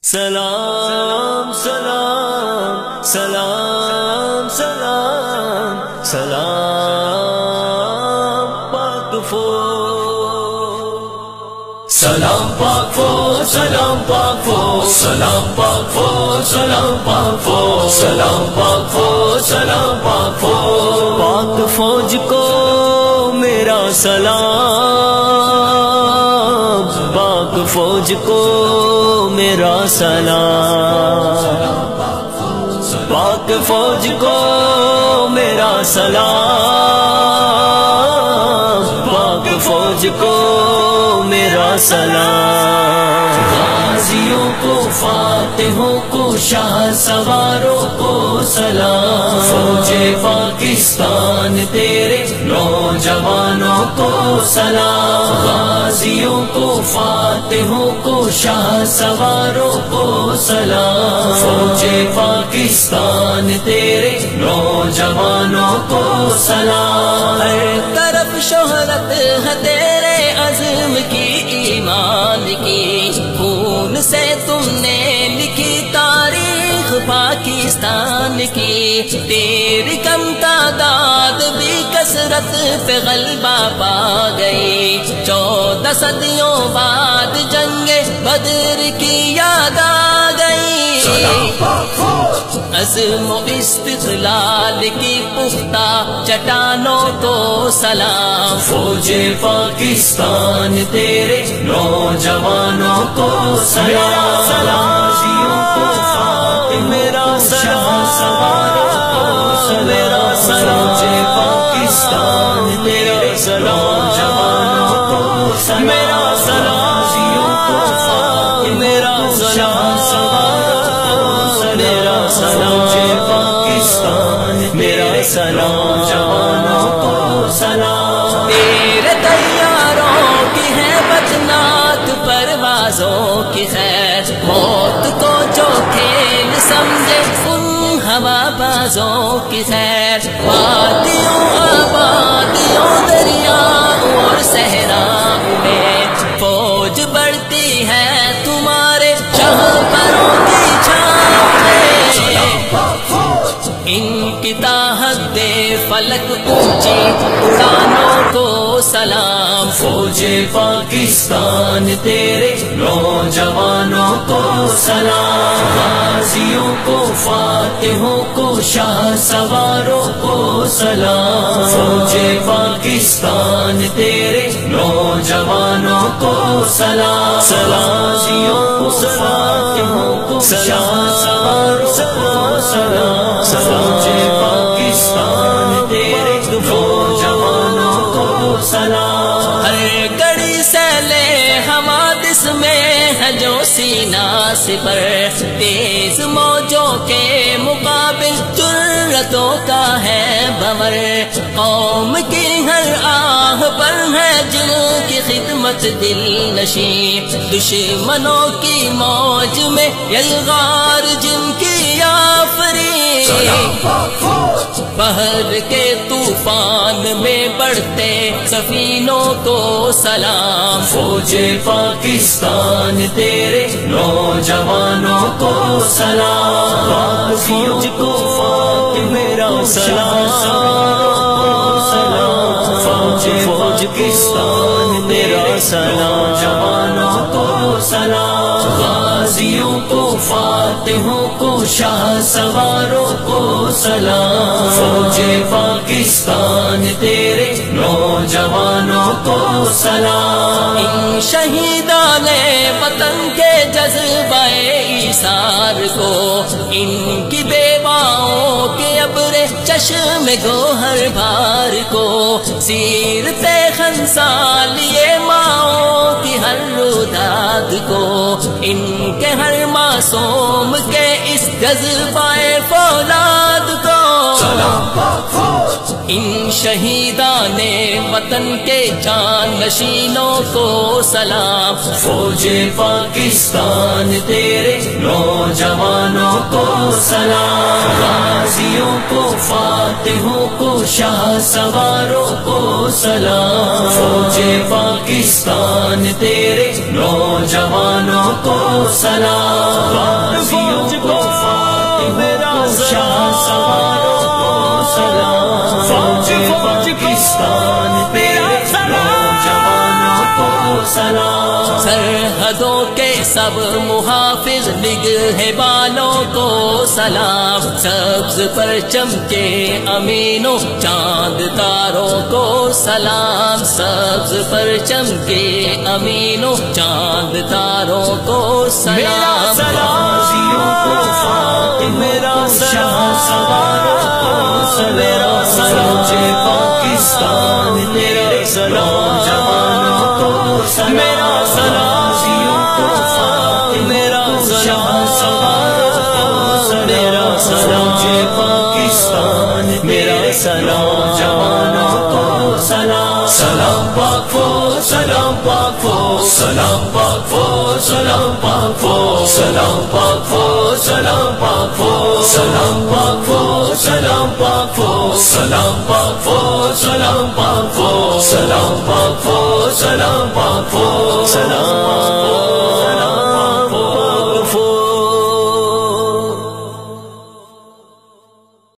سلام سلام سلام سلام سلام پاک فوج، سلام پاک فوج، سلام پاک فوج، سلام پاک فوج، سلام پاک فوج، سلام پاک فوج، سلام پاک فوج، پاک فوج کو میرا سلام، پاک فوج کو میرا سلام، پاک فوج کو میرا سلام، پاک فوج کو میرا سلام، غازیوں کو، فاتحوں کو، شاہ سواروں کو سلام، فوج پاکستان تیرے نوجوانوں کو سلام، غازیوں کو، فاتحوں کو، شاہ سواروں کو سلام، فوج پاکستان تیرے نوجوانوں کو سلام، ہر طرف شہرت ہے تیرے عزم کی، ایمان کی، خون سے تم نے لکھی تاریخ پاکستان کی، تیری کم تعداد بھی کثرت پہ غلبہ پا گئی، 14 صدیوں بعد جنگ بدر کی یاد آ گئی، عزم و استقلال کی پختہ چٹانوں کو سلام، فوج پاکستان تیرے نوجوانوں کو سلام، غازیوں کو، میرا سلام، سواروں کو میرا سلام، فوج پاکستان تیرے نوجوانوں کو میرا سلام، غازیوں کو، میرا سلام، سواروں کو میرا سلام، پاکستان میرا سلام، جوانوں کو سلام، تیرے طیاروں کی ہے بچنات پروازوں کی خیر، موت کو جو کھیل سمجھے ان ہوا بازوں کی خیر، وادیوں آبادیوں دریاؤں اور صحراؤں میں فوج بڑھتی ہے تمہارے شہپروں کی چھاؤں میں، ان کی طاقت دے فلک اونچی اڑانوں کو سلام، فوج پاکستان تیرے نوجوانوں کو سلام، غازیوں کو، فاتحوں کو، شاہ سواروں کو سلام، فوج پاکستان تیرے نوجوانوں کو سلام، غازیوں کو، فاتحوں کو، شاہ سواروں کو سلام، فوج پاکستان تیرے نوجوانوں کو سلام، ہر گڑی سیلے حوادث میں ہے جو سینہ سپر، تیز موجوں کے مقابل جرأتوں کا ہے بھنور، قوم کی ہر آہ پر ہے جن کی خدمت دل نشیں، دشمنوں کی موج میں یلغار جن کی آفرین، بحر کے طوفان میں بڑھتے سفینوں کو سلام، فوج پاکستان تیرے نوجوانوں کو سلام، فوج کو میرا سلام، فوج پاکستان میرا سلام، جوانوں کو سلام، غازیوں کو، فاتحوں کو، شاہ سواروں کو سلام، فوج پاکستان تیرے نوجوانوں کو سلام، ان شہیدان وطن کے جذبہ ایثار کو، ان کی بیواؤں کے ابر چشم گوہر بھار کو، سیرت خنسا لیے ماؤں کی ہر روداد کو، ان کے ہر معصوم کے اس جذبہ فولاد کو سلام پاک فوج، ان شہیدان وطن کے جانشینوں کو سلام، فوج پاکستان تیرے نوجوانوں کو سلام، غازیوں کو فاتحوں کو شاہ سواروں کو سلام، فوج پاکستان تیرے نوجوانوں کو سلام، غازیوں کو فاتحوں کو شاہ سواروں کو سلام، فوج پاکستان تیرے نوجوانوں کو سلام، سرحدوں کے سب محافظ نگہبانوں کو سلام، سبز پرچم کے امینوں چاند تاروں کو سلام، سبز پرچم کے امینوں چاند تاروں کو سلام، غازیوں کو فاتحوں کو شاہ سواروں کو سلام، فوج پاکستان تیرے نوجوانوں کو سلام، غازیوں کو فاتحوں کو شاہ سواروں کو سلام، فوج پاکستان تیرے نوجوانوں کو سلام، سلام پاک فوج، سلام پاک فوج، سلام پاک فوج، سلام پاک فوج، سلام پاک فوج، سلام پاک فوج، سلام پاک فوج، سلام پاک فوج، سلام پاک فوج، سلام پاک فوج، سلام پاک فوج، سلام پاک فوج، سلام